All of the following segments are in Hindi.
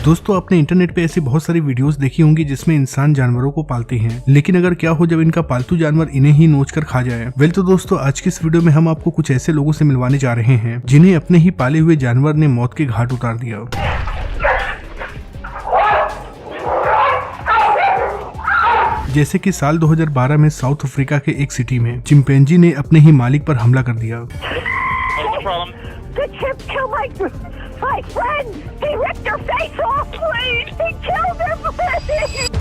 दोस्तों आपने इंटरनेट पे ऐसी बहुत सारी वीडियोस देखी होंगी जिसमें इंसान जानवरों को पालते हैं, लेकिन अगर क्या हो जब इनका पालतू जानवर इन्हें ही नोच कर खा जाए। वेल तो दोस्तों आज की इस वीडियो में हम आपको कुछ ऐसे लोगों से मिलवाने जा रहे हैं जिन्हें अपने ही पाले हुए जानवर ने मौत के घाट उतार दिया। जैसे कि साल 2012 में साउथ अफ्रीका के एक सिटी में चिंपैंजी ने अपने ही मालिक पर हमला कर दिया। My friend! He ripped her face off, please! He killed her, please!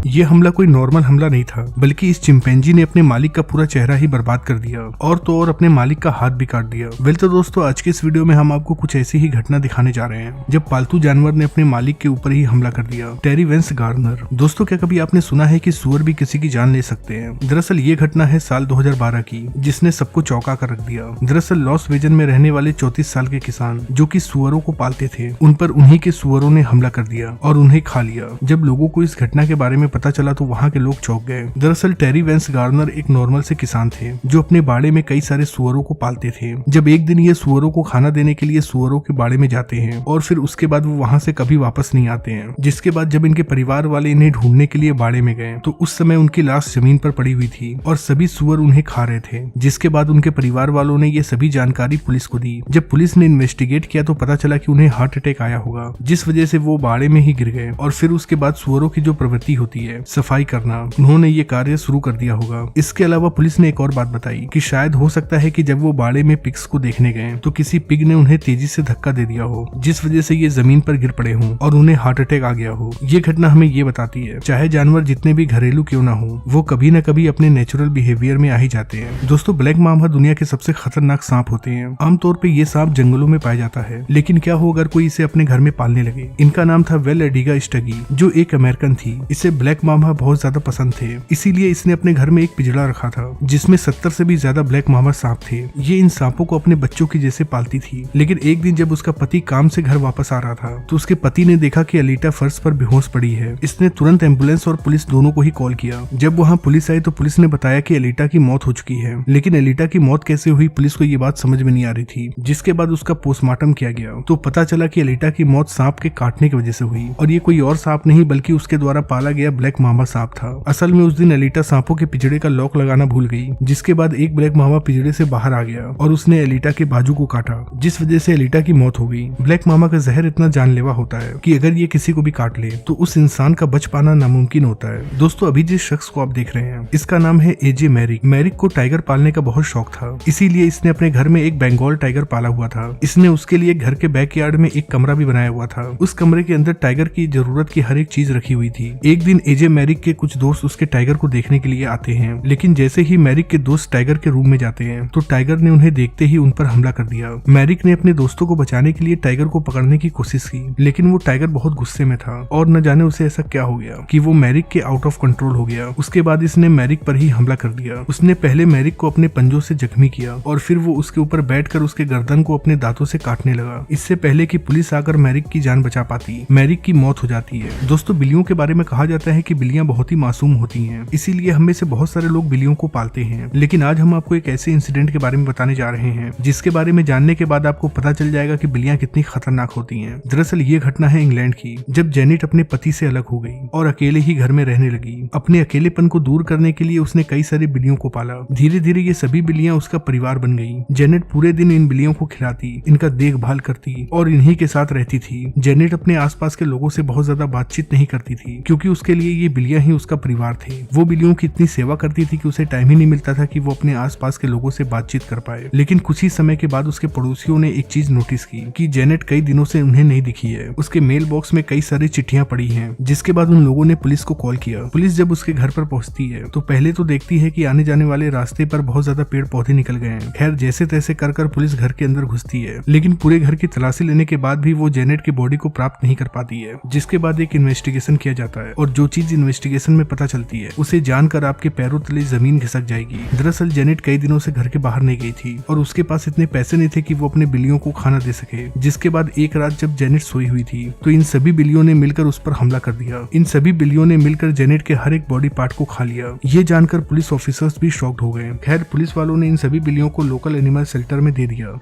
ये हमला कोई नॉर्मल हमला नहीं था, बल्कि इस चिंपैंजी ने अपने मालिक का पूरा चेहरा ही बर्बाद कर दिया और तो और अपने मालिक का हाथ भी काट दिया। वेल तो दोस्तों आज के इस वीडियो में हम आपको कुछ ऐसी ही घटना दिखाने जा रहे हैं जब पालतू जानवर ने अपने मालिक के ऊपर ही हमला कर दिया। टेरी वेंस गार्नर। दोस्तों क्या कभी आपने सुना है कि सुअर भी किसी की जान ले सकते हैं? दरअसल ये घटना है साल 2012 की, जिसने सबको चौंका कर रख दिया। दरअसल लॉस वेजन में रहने वाले 34 साल के किसान जो कि सुअरों को पालते थे, उन पर उन्हीं के सुअरों ने हमला कर दिया और उन्हें खा लिया। जब लोगों को इस घटना के बारे में पता चला तो वहाँ के लोग चौंक गए। दरअसल टेरी वेंस गार्नर एक नॉर्मल से किसान थे जो अपने बाड़े में कई सारे सुअरों को पालते थे। जब एक दिन ये सुअरों को खाना देने के लिए सुअरों के बाड़े में जाते हैं और फिर उसके बाद वो वहाँ से कभी वापस नहीं आते हैं। जिसके बाद जब इनके परिवार वाले इन्हें ढूंढने के लिए बाड़े में गए तो उस समय उनकी लाश जमीन पर पड़ी हुई थी और सभी सुअर उन्हें खा रहे थे। जिसके बाद उनके परिवार वालों ने ये सभी जानकारी पुलिस को दी। जब पुलिस ने इन्वेस्टिगेट किया तो पता चला कि उन्हें हार्ट अटैक आया होगा, जिस वजह से वो बाड़े में ही गिर गए। और फिर उसके बाद सुअरों की जो प्रवृत्ति होती है सफाई करना, उन्होंने ये कार्य शुरू कर दिया होगा। इसके अलावा पुलिस ने एक और बात बताई कि शायद हो सकता है कि जब वो बाड़े में पिग्स को देखने गए तो किसी पिग ने उन्हें तेजी से धक्का दे दिया हो, जिस वजह से ये जमीन पर गिर पड़े हों और उन्हें हार्ट अटैक आ गया हो। ये घटना हमें ये बताती है चाहे जानवर जितने भी घरेलू क्यों ना हो, वो कभी न कभी अपने नेचुरल बिहेवियर में आ ही जाते हैं। दोस्तों ब्लैक मामा दुनिया के सबसे खतरनाक सांप होते हैं। आमतौर पर ये सांप जंगलों में पाया जाता है, लेकिन क्या हो अगर कोई इसे अपने घर में पालने लगे। इनका नाम था वेल एडिगा स्टगी, जो एक अमेरिकन थी। इसे ब्लैक मामा बहुत ज्यादा पसंद थे, इसीलिए इसने अपने घर में एक पिंजड़ा रखा था जिसमें 70 से भी ज्यादा ब्लैक मामा सांप थे। ये इन सांपों को अपने बच्चों की जैसे पालती थी। लेकिन एक दिन जब उसका पति काम से घर वापस आ रहा था तो उसके पति ने देखा कि अलीटा फर्श पर बेहोश पड़ी है। इसने तुरंत एम्बुलेंस और पुलिस दोनों को ही कॉल किया। जब वहाँ पुलिस आई तो पुलिस ने बताया कि अलीटा की मौत हो चुकी है, लेकिन अलीटा की मौत कैसे हुई पुलिस को ये बात समझ में नहीं आ रही थी। जिसके बाद उसका पोस्टमार्टम किया गया तो पता चला कि अलीटा की मौत सांप के काटने की वजह से हुई और ये कोई और सांप नहीं बल्कि उसके द्वारा पाला गया ब्लैक मामा सांप था। असल में उस दिन अलीटा सांपों के पिंजड़े का लॉक लगाना भूल गई, जिसके बाद एक ब्लैक मामा पिंजड़े से बाहर आ गया और उसने एलिटा के बाजू को काटा, जिस वजह से एलिटा की मौत हो गई। ब्लैक मामा का जहर इतना जानलेवा होता है कि अगर ये किसी को भी काट ले तो उस इंसान का बच पाना नामुमकिन होता है। दोस्तों अभी जिस शख्स को आप देख रहे हैं इसका नाम है एजे मैरिक। मैरिक को टाइगर पालने का बहुत शौक था, इसीलिए इसने अपने घर में एक बंगाल टाइगर पाला हुआ था। इसने उसके लिए घर के बैकयार्ड में एक कमरा भी बनाया हुआ था। उस कमरे के अंदर टाइगर की जरूरत की हर एक चीज रखी हुई थी। एक दिन एजे मैरिक के कुछ दोस्त उसके टाइगर को देखने के लिए आते हैं, लेकिन जैसे ही मैरिक के दोस्त टाइगर के रूम में जाते हैं तो टाइगर ने उन्हें देखते ही उन पर हमला कर दिया। मैरिक ने अपने दोस्तों को बचाने के लिए टाइगर को पकड़ने की कोशिश की, लेकिन वो टाइगर बहुत गुस्से में था और न जाने उसे ऐसा क्या हो गया कि वो मैरिक के आउट ऑफ कंट्रोल हो गया। उसके बाद इसने मैरिक पर ही हमला कर दिया। उसने पहले मैरिक को अपने पंजों से जख्मी किया और फिर वो उसके ऊपर बैठकर उसके गर्दन को अपने दांतों से काटने लगा। इससे पहले कि पुलिस आकर मैरिक की जान बचा पाती, मैरिक की मौत हो जाती है। दोस्तों बिल्लियों के बारे में कहा जाता है कि बिल्लियां बहुत ही मासूम होती हैं, इसीलिए हम में से बहुत सारे लोग बिल्लियों को पालते हैं। लेकिन आज हम आपको एक ऐसे इंसिडेंट के बारे में बताने जा रहे हैं जिसके बारे में जानने के बाद आपको पता चल जाएगा कि बिल्लियां कितनी खतरनाक होती हैं। दरअसल ये घटना है इंग्लैंड की, जब जेनेट अपने पति से अलग हो गई और अकेले ही घर में रहने लगी। अपने अकेलेपन को दूर करने के लिए उसने कई सारी बिल्लियों को पाला। धीरे धीरे ये सभी बिल्लियां उसका परिवार बन गई। जेनेट पूरे दिन इन बिल्लियों को खिलाती, इनका देखभाल करती और इन्हीं के साथ रहती थी। जेनेट अपने आसपास के लोगों से बहुत ज्यादा बातचीत नहीं करती थी, क्योंकि उसके लिए ये बिल्लियां ही उसका परिवार थे। वो बिल्लियों की इतनी सेवा करती थी कि उसे टाइम ही नहीं मिलता था कि वो अपने आसपास के लोगों से बातचीत कर पाए। लेकिन कुछ ही समय के बाद उसके पड़ोसियों ने एक चीज नोटिस की कि जेनेट कई दिनों से उन्हें नहीं दिखी है। उसके मेल बॉक्स में कई सारी चिट्ठियां पड़ी हैं। जिसके बाद उन लोगों ने पुलिस को कॉल किया। पुलिस जब उसके घर पर पहुंचती है तो पहले तो देखती है कि आने जाने वाले रास्ते पर बहुत ज्यादा पेड़ पौधे निकल गए हैं। खैर जैसे तैसे कर पुलिस घर के अंदर घुसती है, लेकिन पूरे घर की तलाशी लेने के बाद भी वो जेनेट की बॉडी को प्राप्त नहीं कर पाती है। जिसके बाद एक इन्वेस्टिगेशन किया जाता है और जो चीज इन्वेस्टिगेशन में पता चलती है उसे जानकर आपके पैरों तले जमीन खिसक जाएगी। दरअसल जेनेट कई दिनों से घर के बाहर नहीं गई थी और उसके पास इतने पैसे नहीं थे कि वो अपने बिल्लियों को खाना दे सके। जिसके बाद एक रात जब जेनेट सोई हुई थी तो इन सभी बिल्लियों ने मिलकर उस पर हमला कर दिया। इन सभी बिल्लियों ने मिलकर जेनेट के हर एक बॉडी पार्ट को खा लिया। ये जानकर पुलिस ऑफिसर्स भी शॉक्ड हो गए। खैर पुलिस वालों ने इन सभी बिल्लियों को लोकल एनिमल शेल्टर में दे दिया।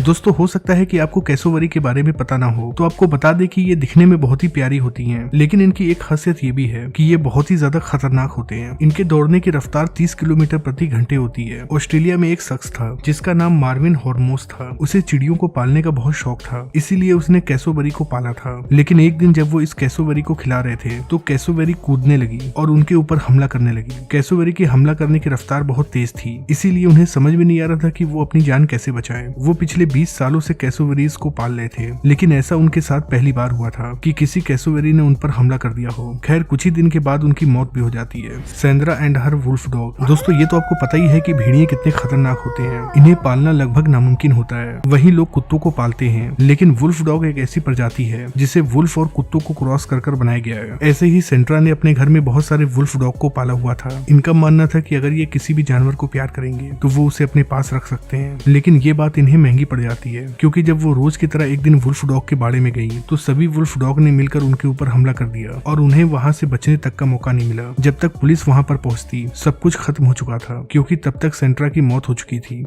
दोस्तों हो सकता है कि आपको कैसोवरी के बारे में पता ना हो, तो आपको बता दें कि ये दिखने में बहुत ही प्यारी होती हैं, लेकिन इनकी एक खासियत ये भी है कि ये बहुत ही ज्यादा खतरनाक होते हैं। इनके दौड़ने की रफ्तार 30 किलोमीटर प्रति घंटे होती है। ऑस्ट्रेलिया में एक शख्स था जिसका नाम मार्विन हॉर्मोस था। उसे चिड़ियों को पालने का बहुत शौक था, इसीलिए उसने कैसोवरी को पाला था। लेकिन एक दिन जब वो इस कैसोवरी को खिला रहे थे तो कैसोवरी कूदने लगी और उनके ऊपर हमला करने लगी। कैसोवरी की हमला करने की रफ्तार बहुत तेज थी, इसीलिए उन्हें समझ में नहीं आ रहा था कि वो अपनी जान कैसे बचाएं। वो पिछले 20 सालों से कैसोवेरीज को पाल रहे थे, लेकिन ऐसा उनके साथ पहली बार हुआ था कि किसी कैसोवेरी ने उन पर हमला कर दिया हो। खैर कुछ ही दिन के बाद उनकी मौत भी हो जाती है। Sandra and her wolf dog. दोस्तों ये तो आपको पता ही है कि भेड़िए कितने खतरनाक होते हैं, इन्हें पालना लगभग नामुमकिन होता है। वही लोग कुत्तों को पालते हैं, लेकिन वुल्फ डॉग एक ऐसी प्रजाति है जिसे वुल्फ और कुत्तों को क्रॉस कर बनाया गया है। ऐसे ही सेंट्रा ने अपने घर में बहुत सारे वुल्फ डॉग को पाला हुआ था। इनका मानना था कि अगर ये किसी भी जानवर को प्यार करेंगे तो वो उसे अपने पास रख सकते हैं, लेकिन ये बात इन्हें महंगी पड़ जाती है, क्योंकि जब वो रोज की तरह एक दिन वुल्फ डॉग के बाड़े में गई तो सभी वुल्फ डॉग ने मिलकर उनके ऊपर हमला कर दिया और उन्हें वहां से बचने तक का मौका नहीं मिला। जब तक पुलिस वहां पर पहुंचती सब कुछ खत्म हो चुका था, क्योंकि तब तक सेंट्रा की मौत हो चुकी थी।